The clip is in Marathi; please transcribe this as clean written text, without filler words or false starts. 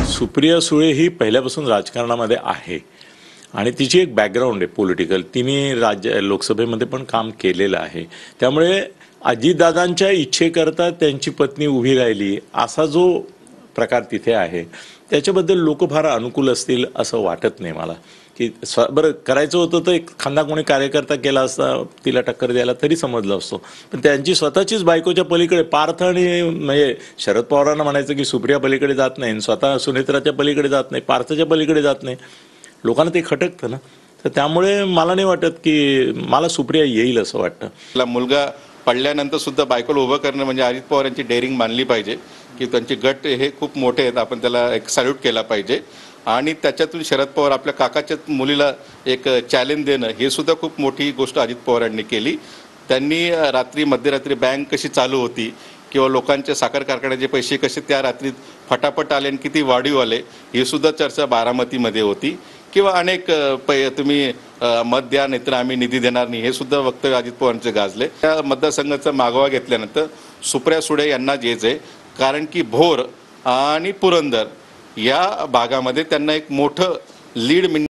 सुप्रिया सुळे ही पहिल्यापासून राजकारणामध्ये आहे आणि तिची एक बॅकग्राऊंड आहे पॉलिटिकल. तिने लोकसभेमध्ये पण काम केलेलं आहे. त्यामुळे अजितदादांच्या इच्छेकरता त्यांची पत्नी उभी राहिली असा जो प्रकार तिथे आहे त्याच्याबद्दल लोक फार अनुकूल असतील असं वाटत नाही मला. की बरं करायचं होतं तर एक खांदा कोणी कार्यकर्ता केला असता तिला टक्कर द्यायला तरी समजलं असतो. पण त्यांची स्वतःचीच बायकोच्या पलीकडे पार्थ आणि म्हणजे शरद पवारांना म्हणायचं की सुप्रिया पलीकडे जात नाही, स्वतः सुनेत्राच्या पलीकडे जात नाही, पार्थच्या पलीकडे जात नाही, लोकांना ते खटकतं ना. तर त्यामुळे मला नाही वाटत की मला सुप्रिया येईल असं वाटतं. मुलगा पडल्यानंतर सुद्धा बायकोला उभं करणं म्हणजे अजित पवार यांची डेअरिंग मानली पाहिजे की त्यांचे गट हे खूप मोठे आहेत. आपण त्याला एक सॅल्यूट केला पाहिजे. आणि त्याच्यातून शरद पवार आपल्या काकाच्या मुलीला एक चॅलेंज देणं हे सुद्धा खूप मोठी गोष्ट अजित पवारांनी केली. त्यांनी मध्यरात्री बँक कशी चालू होती किंवा लोकांचे साखर कारखान्याचे पैसे कसे त्या रात्रीत फटाफट आले आणि किती वाढीव आले हे सुद्धा चर्चा बारामतीमध्ये होती. किंवा अनेक तुम्ही मत द्या नाहीतर आम्ही निधी देणार नाही हे सुद्धा वक्तव्य अजित पवारांचे गाजले. त्या मतदारसंघाचा मागोवा घेतल्यानंतर सुप्रिया सुळे यांना जेच आहे, कारण की भोर आणि पुरंदर या भागामध्ये त्यांना एक मोठं लीड